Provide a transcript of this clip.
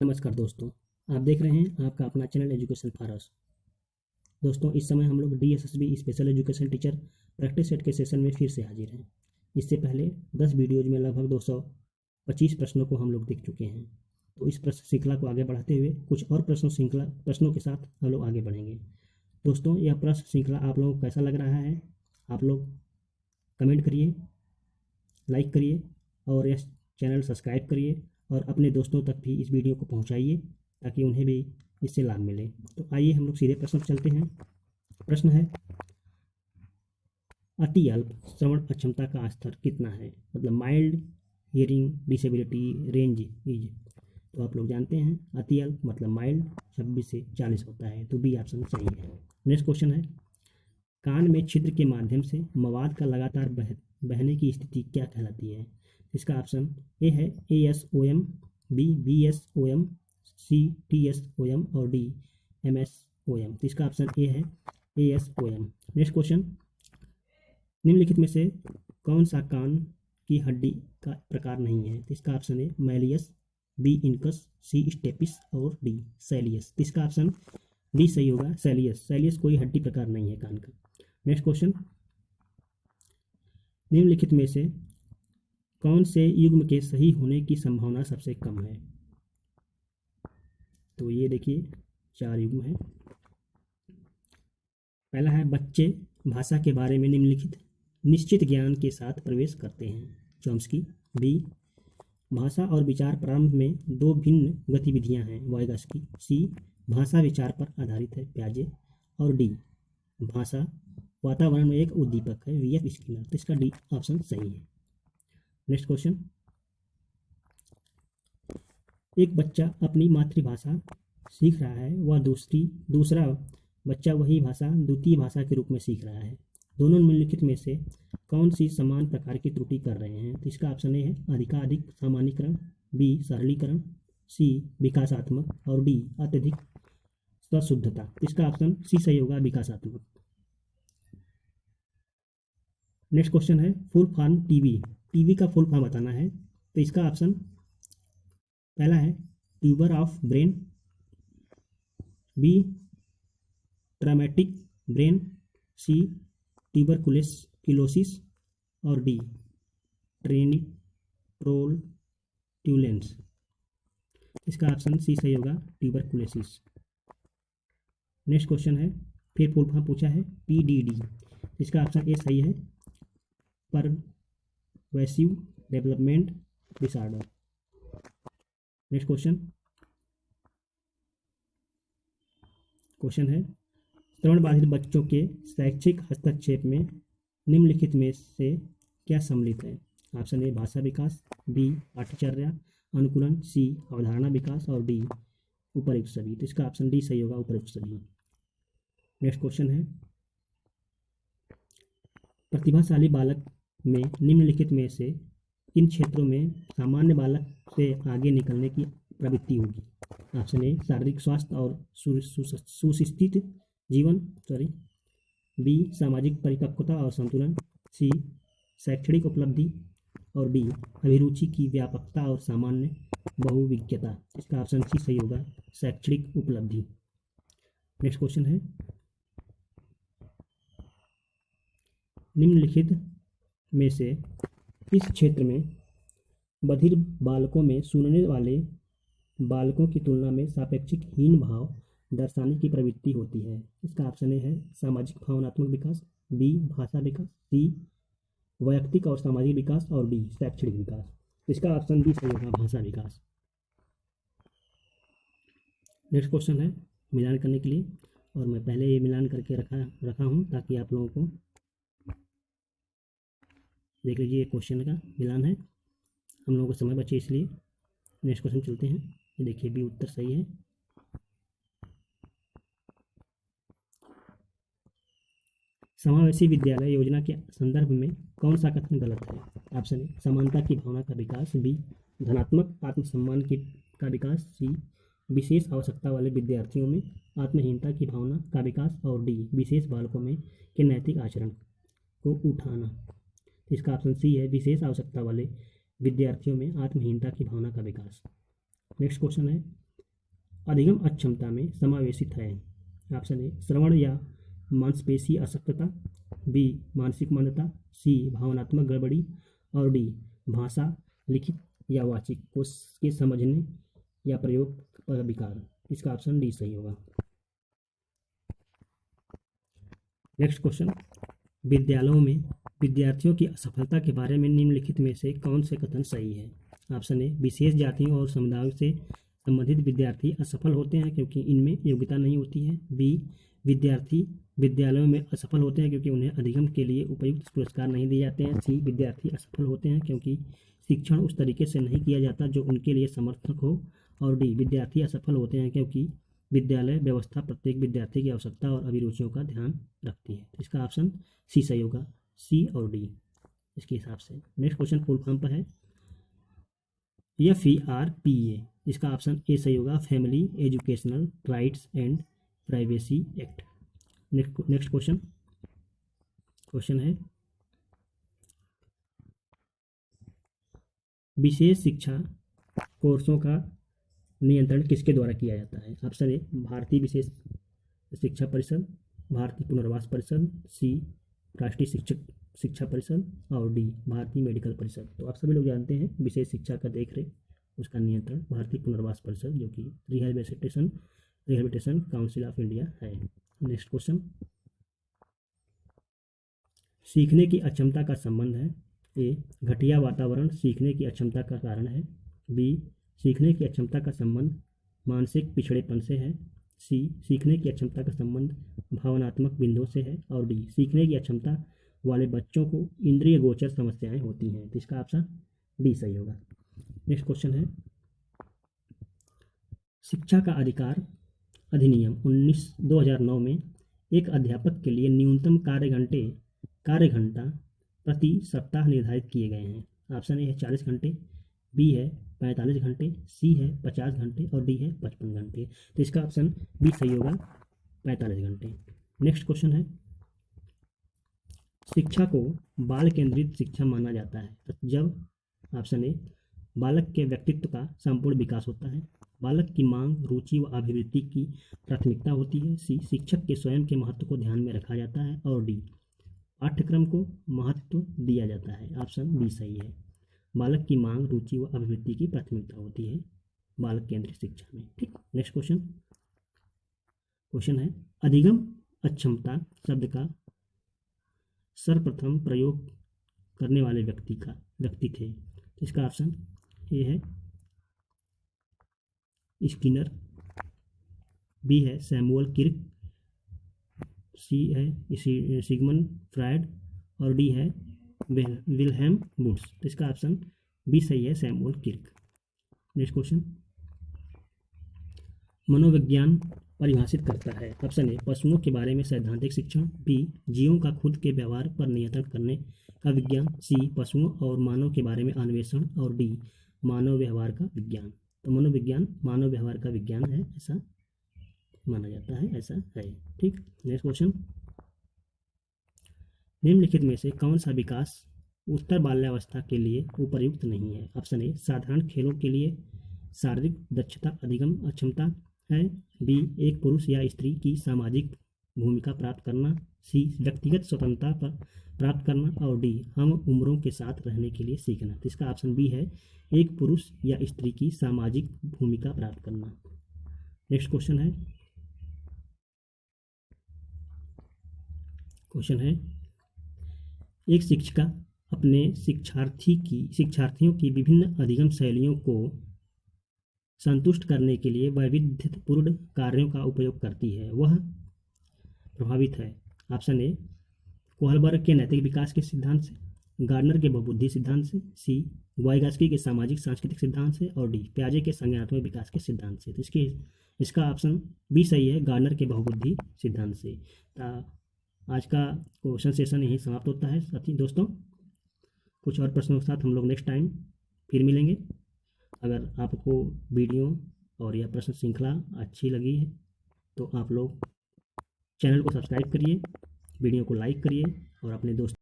नमस्कार दोस्तों, आप देख रहे हैं आपका अपना चैनल एजुकेशन फॉर अस। दोस्तों, इस समय हम लोग DSSB special education teacher practice set के सेशन में फिर से हाजिर हैं। इससे पहले 10 वीडियोज में लगभग 225 प्रश्नों को हम लोग देख चुके हैं। तो इस प्रश्न श्रृंखला को आगे बढ़ाते हुए कुछ और प्रश्नों के साथ हम लोग आगे बढ़ेंगे। दोस्तों, यह प्रश्न श्रृंखला आप लोगों को कैसा लग रहा है? आप लोग कमेंट करिए, लाइक करिए और यह चैनल सब्सक्राइब करिए और अपने दोस्तों तक भी इस वीडियो को पहुंचाइए ताकि उन्हें भी इससे लाभ मिले। तो आइए हम लोग सीधे प्रश्न पर चलते हैं। प्रश्न है, अति अल्प श्रवण अक्षमता का स्तर कितना है? मतलब mild hearing disability range is. तो आप लोग जानते हैं अति अल्प मतलब माइल्ड 26 से 40 होता है, तो बी ऑप्शन सही है। नेक्स्ट क्वेश्चन है, कान में छिद्र के माध्यम से मवाद का लगातार बहने की स्थिति क्या कहलाती है? इसका ऑप्शन ए है ASOM, बी BSOM, सी TSOM और डी MSOM। तो इसका ऑप्शन ए है ASOM। नेक्स्ट क्वेश्चन, निम्नलिखित में से कौन सा कान की हड्डी का प्रकार नहीं है? तो इसका ऑप्शन है मैलियस, बी इनकस, सी स्टेपिस और डी सैलियस। तो इसका ऑप्शन डी सही होगा, सैलियस। सैलियस कोई हड्डी प्रकार नहीं है कान का। नेक्स्ट क्वेश्चन, निम्नलिखित में से कौन से युग्म के सही होने की संभावना सबसे कम है? तो ये देखिए 4 युग्म है। पहला है, बच्चे भाषा के बारे में निम्नलिखित निश्चित ज्ञान के साथ प्रवेश करते हैं, चॉम्स्की। बी, भाषा और विचार प्रारंभ में 2 भिन्न गतिविधियां हैं, वाइगॉस्की। सी, भाषा विचार पर आधारित है, प्याजे। और डी, भाषा वातावरण में एक उद्दीपक है, VF स्किनर। तो इसका डी ऑप्शन सही है। नेक्स्ट क्वेश्चन, एक बच्चा अपनी मातृभाषा सीख रहा है, वह दूसरा बच्चा वही भाषा द्वितीय भाषा के रूप में सीख रहा है। दोनों निम्नलिखित में से कौन सी समान प्रकार की त्रुटि कर रहे हैं? तो इसका ऑप्शन ए है अधिकाधिक सामान्यीकरण, बी सरलीकरण, सी विकासात्मक और डी अत्यधिक स्वशुद्धता। तो इसका ऑप्शन सी सही होगा, विकासात्मक। नेक्स्ट क्वेश्चन है, फुल फॉर्म टीबी का फुल फॉर्म बताना है। तो इसका ऑप्शन पहला है tuber of brain, B traumatic brain, C tuberculosis और डी ट्रेनिट्रोल्यूलेंस। इसका ऑप्शन सी सही होगा, ट्यूबरकुलोसिस। नेक्स्ट क्वेश्चन है, फिर फुल फॉर्म पूछा है PDD। इसका ऑप्शन ए सही है, pervasive development disorder. Next question है, श्रवण बाधित बच्चों के शैक्षिक हस्तक्षेप में निम्नलिखित में से क्या सम्मिलित है? ऑप्शन ए भाषा विकास, बी पाठ्यचर्या अनुकूलन, सी अवधारणा विकास और डी उपयुक्त सभी। तो इसका ऑप्शन डी सही होगा, उपयुक्त सभी। नेक्स्ट क्वेश्चन है, प्रतिभाशाली बालक में निम्नलिखित में से किन क्षेत्रों में सामान्य बालक से आगे निकलने की प्रवृत्ति होगी? ऑप्शन ए शारीरिक स्वास्थ्य और सुस्थित जीवन, बी सामाजिक परिपक्वता और संतुलन, सी शैक्षणिक उपलब्धि और डी अभिरुचि की व्यापकता और सामान्य बहुविज्ञता। इसका ऑप्शन सी सही होगा, शैक्षणिक उपलब्धि। नेक्स्ट क्वेश्चन है, निम्नलिखित में से इस क्षेत्र में बधिर बालकों में सुनने वाले बालकों की तुलना में सापेक्षिक हीन भाव दर्शाने की प्रवृत्ति होती है। इसका ऑप्शन ए है सामाजिक भावनात्मक विकास, बी भाषा विकास, सी वैयक्तिक और सामाजिक विकास और डी शैक्षणिक विकास। इसका ऑप्शन बी सही होगा, भाषा विकास। नेक्स्ट क्वेश्चन है मिलान करने के लिए, और मैं पहले ये मिलान करके रखा हूँ ताकि आप लोगों को देख लीजिए। क्वेश्चन का मिलान है, हम लोगों को समय बचे इसलिए। नेक्स्ट क्वेश्चन चलते हैं। ये देखिए बी उत्तर सही है। समावेशी विद्यालय योजना के संदर्भ में कौन सा कथन गलत है? ऑप्शन ए समानता की भावना का विकास, बी धनात्मक आत्मसम्मान का विकास, सी विशेष आवश्यकता वाले विद्यार्थियों में आत्महीनता की भावना का विकास और डी विशेष बालकों में के नैतिक आचरण को उठाना। इसका ऑप्शन सी है, विशेष आवश्यकता वाले विद्यार्थियों में आत्महीनता की भावना का विकास। नेक्स्ट क्वेश्चन है, अधिगम अक्षमता में समावेशित है? ऑप्शन ए श्रवण या मांसपेशी अशक्तता, बी मानसिक मंदता, सी भावनात्मक गड़बड़ी और डी भाषा, लिखित या वाचिक कोश के समझने या प्रयोग पर विकार। इसका ऑप्शन डी सही होगा। नेक्स्ट क्वेश्चन, विद्यालयों में विद्यार्थियों की असफलता के बारे में निम्नलिखित में से कौन से कथन सही है? ऑप्शन ए विशेष जातियों और समुदायों से संबंधित विद्यार्थी असफल होते हैं क्योंकि इनमें योग्यता नहीं होती है, बी विद्यार्थी विद्यालयों में असफल होते हैं क्योंकि उन्हें अधिगम के लिए उपयुक्त पुरस्कार नहीं दिए जाते हैं, सी विद्यार्थी असफल होते हैं क्योंकि शिक्षण उस तरीके से नहीं किया जाता जो उनके लिए समर्थक हो, और डी विद्यार्थी असफल होते हैं क्योंकि विद्यालय व्यवस्था प्रत्येक विद्यार्थी की आवश्यकता और अभिरुचियों का ध्यान रखती है। इसका ऑप्शन सी सही होगा, सी और डी इसके हिसाब से। नेक्स्ट क्वेश्चन फुल फॉर्म पर है FERPA, इसका ऑप्शन ए सही होगा, family educational rights and privacy act. Next question है विशेष शिक्षा कोर्सों का नियंत्रण किसके द्वारा किया जाता है? ऑप्शन ए भारतीय विशेष शिक्षा परिषद, भारतीय पुनर्वास परिषद, सी राष्ट्रीय शिक्षा परिषद और डी भारतीय मेडिकल परिषद। तो आप सभी लोग जानते हैं विशेष शिक्षा का देखरेख उसका नियंत्रण भारतीय पुनर्वास परिषद जो कि रिहेबिलिटेशन काउंसिल ऑफ इंडिया है। नेक्स्ट क्वेश्चन, सीखने की अक्षमता का संबंध है? ए घटिया वातावरण सीखने की अक्षमता का कारण है, बी सीखने की अक्षमता का संबंध मानसिक पिछड़ेपन से है, सी सीखने की अक्षमता का संबंध भावनात्मक बिंदुओं से है और डी सीखने की अक्षमता वाले बच्चों को इंद्रिय गोचर समस्याएं होती हैं। तो इसका ऑप्शन डी सही होगा। नेक्स्ट क्वेश्चन है शिक्षा का अधिकार अधिनियम 2009 में एक अध्यापक के लिए न्यूनतम कार्य घंटा प्रति सप्ताह निर्धारित किए गए हैं। ऑप्शन ए है 40 घंटे, बी है 45 घंटे, सी है 50 घंटे और डी है 55 घंटे। तो इसका ऑप्शन बी सही होगा, 45 घंटे। नेक्स्ट क्वेश्चन है शिक्षा को बाल केंद्रित शिक्षा माना जाता है जब, ऑप्शन ए बालक के व्यक्तित्व का संपूर्ण विकास होता है, बालक की मांग, रुचि व अभिवृत्ति की प्राथमिकता होती है, सी शिक्षक के स्वयं के महत्व को ध्यान में रखा जाता है और डी पाठ्यक्रम को महत्व दिया जाता है। ऑप्शन बी सही है, बालक की मांग, रुचि व अभिवृत्ति की प्राथमिकता होती है बालक केंद्रित शिक्षा में। ठीक। नेक्स्ट क्वेश्चन है अधिगम अक्षमता शब्द का सर्वप्रथम प्रयोग करने वाले व्यक्ति थे। इसका ऑप्शन ए है स्किनर, बी है सैमुअल किर्क, सी है सिगमंड फ्रायड और डी है विल्हेम वुड्स। तो इसका ऑप्शन बी सही है, सैमुअल किर्क। नेक्स्ट क्वेश्चन मनोविज्ञान परिभाषित करता है? ऑप्शन ए पशुओं के बारे में सैद्धांतिक शिक्षण, बी जीवों का खुद के व्यवहार पर नियंत्रण करने का विज्ञान, सी पशुओं और मानव के बारे में अन्वेषण और डी मानव व्यवहार का विज्ञान। तो मनोविज्ञान मानव व्यवहार का विज्ञान है ऐसा माना जाता है, ऐसा है। ठीक। नेक्स्ट क्वेश्चन निम्नलिखित में से कौन सा विकास उत्तर बाल्यावस्था के लिए उपयुक्त नहीं है? ऑप्शन ए साधारण खेलों के लिए शारीरिक दक्षता अधिगम अक्षमता है, बी एक पुरुष या स्त्री की सामाजिक भूमिका प्राप्त करना, सी व्यक्तिगत स्वतंत्रता पर प्राप्त करना और डी हम उम्रों के साथ रहने के लिए सीखना। तो इसका ऑप्शन बी है, एक पुरुष या स्त्री की सामाजिक भूमिका प्राप्त करना। नेक्स्ट क्वेश्चन है एक शिक्षिका अपने शिक्षार्थियों की विभिन्न अधिगम शैलियों को संतुष्ट करने के लिए वैविध्यपूर्ण कार्यों का उपयोग करती है, वह प्रभावित है। ऑप्शन ए कोहलबर्ग के नैतिक विकास के सिद्धांत से, गार्डनर के बहुबुद्धि सिद्धांत से, सी वाइगास्की के सामाजिक सांस्कृतिक सिद्धांत से और डी प्याजे के संज्ञानात्मक विकास के सिद्धांत से। तो इसका ऑप्शन बी सही है, गार्डनर के बहुबुद्धि सिद्धांत से। आज का क्वेश्चन सेशन यही समाप्त होता है साथी दोस्तों। कुछ और प्रश्नों के साथ हम लोग नेक्स्ट टाइम फिर मिलेंगे। अगर आपको वीडियो और यह प्रश्न श्रृंखला अच्छी लगी है तो आप लोग चैनल को सब्सक्राइब करिए, वीडियो को लाइक करिए और अपने दोस्तों